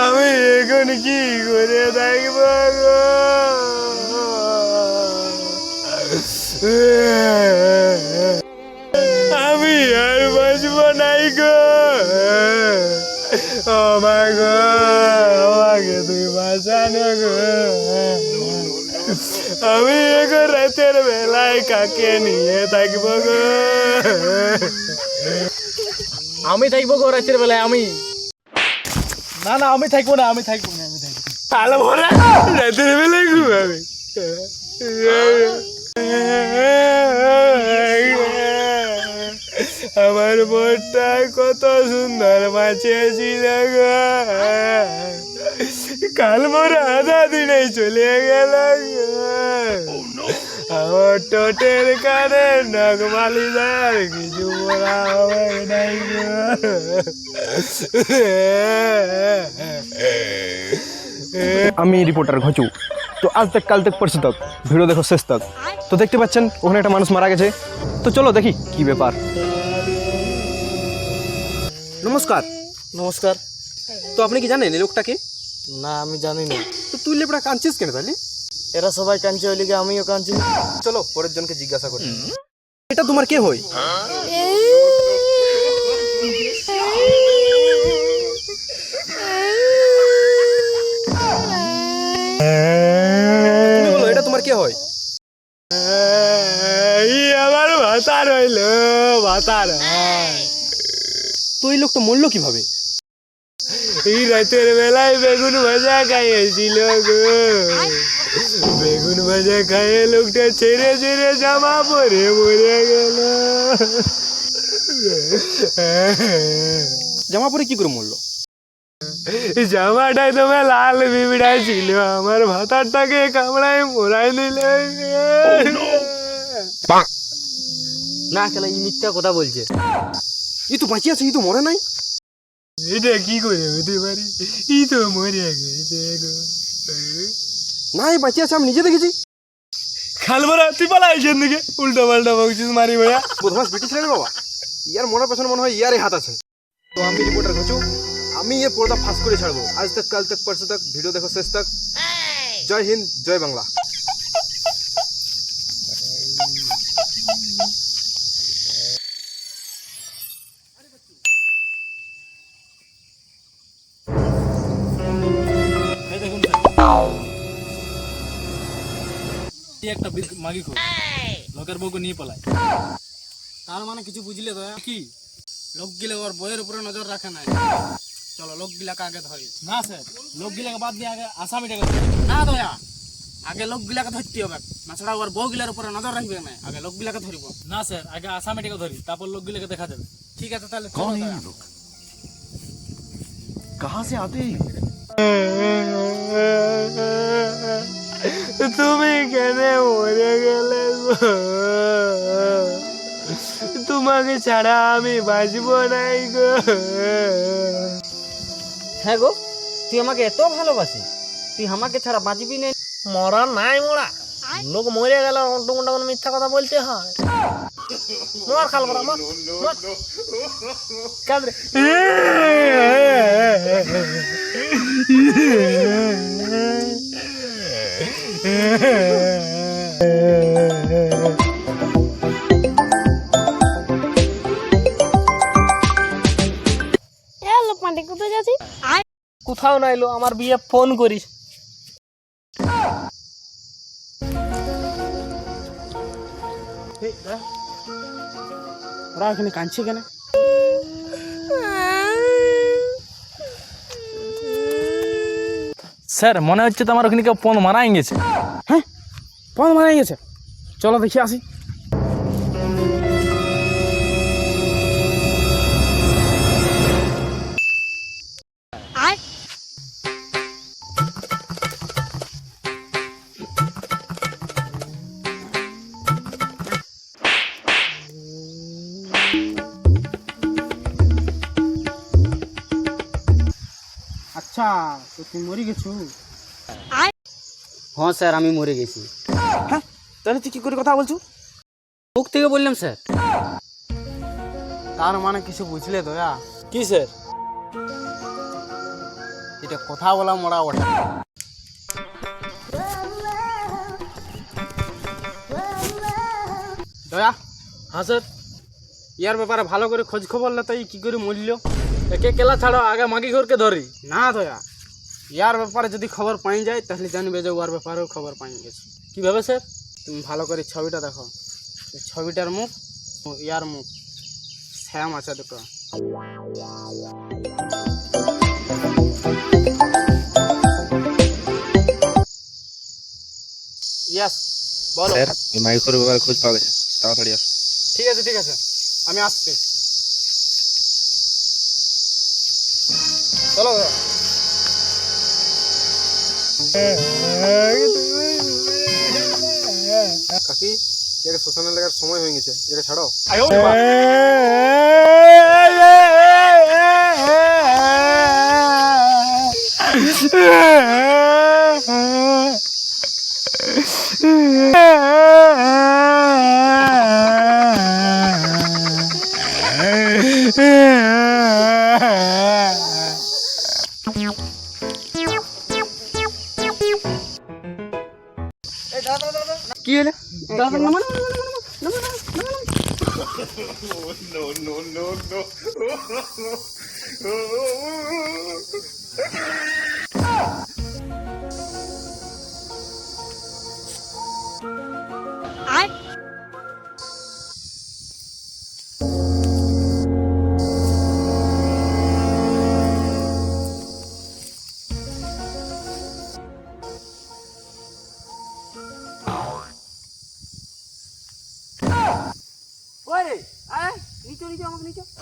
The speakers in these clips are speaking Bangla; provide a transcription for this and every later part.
আমি এখন কি করে থাকব গো? আমি আর বাঁচব নাই গো। ও মা গো, আমাকে তুই বাঁচানো গো। আমি এখন রাতের বেলায় কাকে নিয়ে থাকবো গো? আমি থাকবো গো রাতের বেলায়। আমি না না, আমি থাকবো না, আমি থাকবো না, আমি থাকবো। আলো ভরা রাতের বেলায় ঘুমাবে। আমার বোনটা কত সুন্দর বাঁচিয়েছিল গো, কাল মোর আধা দিনে চলে গেল গো। আমার টোটের কানে নগমালি যার কিছু বলা হবে নাই গো। আমি রিপোর্টার ঘচু। তো আজ তক কাল তক পরশু তক ভিডিও দেখো শেষ তক। তো দেখতে পাচ্ছেন ওখানে একটা মানুষ মারা গেছে। তো চলো দেখি কি ব্যাপার। নমস্কার। নমস্কার। তো আপনি কি জানেন এই লোকটাকে? না, আমি জানি না। তো তুই লেপড়া কাঁদছিস কেন তাহলে? এরা সবাই কাঁদছে, ওই লিগে আমিও কাঁদছি। চলো পরের জনকে জিজ্ঞাসা করি। এটা তোমার কে হয়? তুমি বলো এটা তোমার কে হয়? আমার ভাতা রইল, ভাতা। তো এই লোকটা মরলো কিভাবে? এই রাতের বেলায় বেগুন ভাজা খাইয়েছিল গো। বেগুন ভাজা খাইয়ে লোকটা ছেড়ে ছেড়ে জামা পরে মরে গেল। জামা পরে কি করে মরলো? জামাটাই তোমার লাল বিবড়া ছিল, আমার ভাতারটাকে কামড়ায় মোড়াই দিল। না খেলা, ই মিথ্যা কথা বলছে। ই তো বাঁচিয়ে আছে, ই তো মরে নাই। এটা কি করে হতে পারি? ই তো মরে গেছে গো। না, এই বাঁচিয়ে আছে, আমি নিজে দেখেছি। খাল ভরা তুই পালা এখান থেকে, উল্টা পাল্টা বকছিস মারি ভাইয়া। বদমাস ব্রিটিশ রে বাবা, ইয়ার মরার পেছনে মনে হয় ইয়ারই হাত আছে। তো আমি রিপোর্টার ঘচু, আমি এর পর্দা ফাঁস করে ছাড়বো। আজ তক কাল তক পরশু তক ভিডিও দেখো শেষ তক। জয় হিন্দ, জয় বাংলা। একটা মাগি খোর লোকের বউকে নিয়ে পালায়। তার মানে কিছু বুঝলে দয়া কি? লোক গিলে ওর বইয়ের উপরে নজর রাখে না। চলো লোক গিলাকে আগে ধরি। না স্যার, লোক গিলাকে বাদ দিয়ে আগে আসামিটাকে ধরি। না দয়া, আগে লোক গিলাকে ধরতে হবে, না ছাড়া ওর বউ গিলার উপরে নজর রাখবে না। আগে লোক গিলাকে ধরিব। না স্যার, আগে আসামিটাকে ধরি, তারপর লোক গিলাকে দেখা যাবে। ঠিক আছে তাহলে। कौन है ये लोग? कहाँ से आते हैं? তুমি কেন মরে গেলে গো? তোমাকে ছাড়া আমি বাঁচবো নাই গো। হ্যাঁ গো, তুই আমাকে এত ভালোবাসি, তুই আমাকে ছাড়া বাঁচবি না? মরা নাই মোড়া, লোক মরে গেল টুকুনটা মিথ্যা কথা বলতে হয়। মর খাল করা, মর মর। কাঁদরে। কোথায় যাচ্ছি? কোথাও নাইলো, আমার বিয়ে ফোন করিস। ওরা এখানে কাঁদছে কেন? স্যার, মনে হচ্ছে তো আমার ওখানে কেউ ফোন মারাই গেছে। হ্যাঁ, ফোন মারাই গেছে। চলো দেখি আসি। আচ্ছা, তো তুই মরে গেছু? হ্যাঁ স্যার, আমি মরে গেছি। হ্যাঁ, তাহলে তুই কি করে কথা বলছো? মুখ থেকে বললাম স্যার। তার মানে কিছু বুঝলে দয়া? কি স্যার? এটা কথা বলা মরা ওঠে। দয়া, হ্যাঁ স্যার। ইয়ার ব্যাপারে ভালো করে খোঁজ খবর লেতাই কি করে মূল্য। একে কেলা ছাড়ো, আগে মাগি ঘরকে ধরি। না দয়া, ইয়ার ব্যাপারে যদি খবর পাই যায় তাহলে জানবে যে ওর ব্যাপারেও খবর পাই গেছে। কিভাবে স্যার? তুমি ভালো করে ছবিটা দেখো, এই ছবিটার মুখ ও ইয়ার মুখ শ্যাম আছে দুটো। ইয়াস, বলো। স্যার এই মাইকের ব্যাপারে খোঁজ পাওয়া গেছে, তাড়াতাড়ি আসো। ঠিক আছে ঠিক আছে, আমি আসছি। চলো দাদা। কাকি, একে শ্মশানে লাগার সময় হয়ে গেছে, একে ছাড়ো। কি হলে?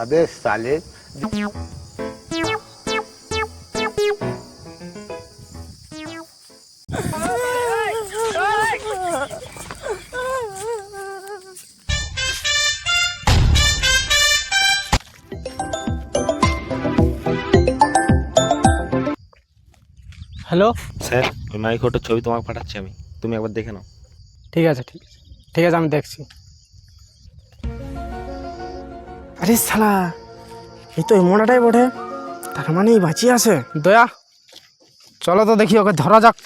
अबे साले হ্যালো, স্যার ওই মাইক ফটোর ছবি তোমাকে পাঠাচ্ছি আমি, তুমি একবার দেখে নাও। ঠিক আছে ঠিক আছে ঠিক আছে, আমি দেখছি। আরে শালা, এই তো মোড়াটাই বটে, তার মানে বাঁচিয়ে আছে। দয়া, চলো তো দেখি ওকে ধরা যাক।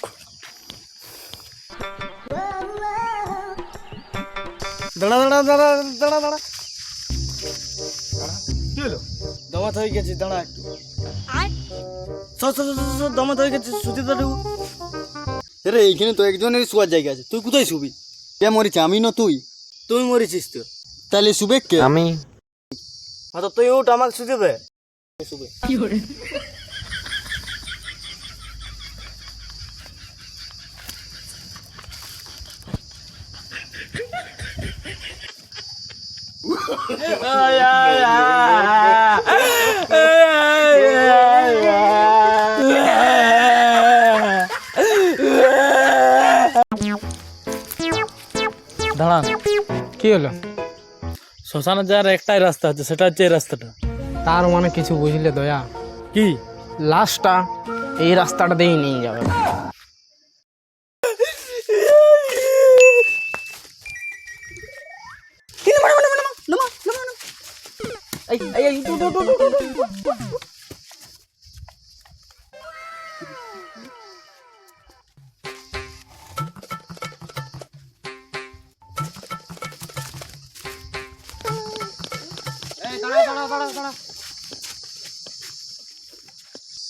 দাঁড়া দাঁড়া দাঁড়া দাঁড়া দাঁড়া, কি হলো? দমাত হয়ে গেছি, দাঁড়া একটু। দমাত হয়ে গেছে, শুতে তো দেবো। রে এইখানে তো একজনের শোয়ার জায়গা আছে, তুই কোথায় শুবি? কে মরিছে, আমি না তুই? তুই মরেছিস তো, তাহলে শুবে কে? আমি হয়তো তুই উঠ, আমাকে শুতে দে। দাঁড়ান, কি হলো? শ্মশানে যাওয়ার একটাই রাস্তা আছে, সেটা হচ্ছে এই রাস্তাটা। তার মানে কিছু বুঝলে দয়া? কি? লাশটা এই রাস্তাটা দিয়েই নিয়ে যাবে।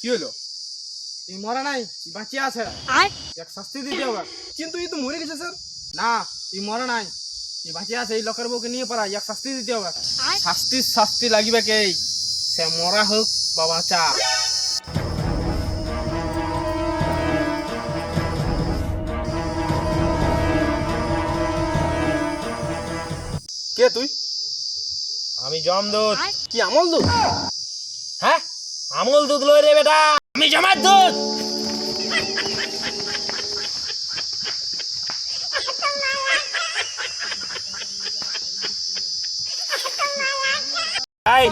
কি হলো? এই মরা নাই, বাঁচিয়ে আছে, এক শাস্তি দিতে হবে। কিন্তু এই তো মরে গেছে স্যার। না, এই মরা নাই, এই বাঁচিয়ে আছে। এই লোকের বউকে নিয়ে পড়া, এক শাস্তি দিতে হবে। শাস্তি লাগবে কে, সে মরা হোক বা বাঁচা। কে তুই? আমি জমদূত। কি আমল দুধ? হ্যাঁ, আমল দুধ লই রে বেটা, আমি জমার দুধ। এই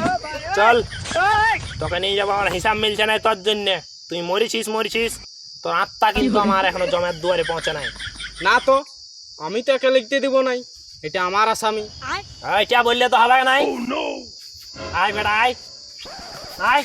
চল, তোকে নিয়ে যাবো, আমার হিসাব মিলছে না তোর জন্য। তুই মরিছিস, তোর আত্মা কিন্তু আমার এখনো জমের দুয়ারে পৌঁছে নাই। না তো, আমি তো একে লিখতে দিব নাই, এটা আমার আসামি। এইটা বললে তো হবে নাই। আয় বেটা আয়, আয়।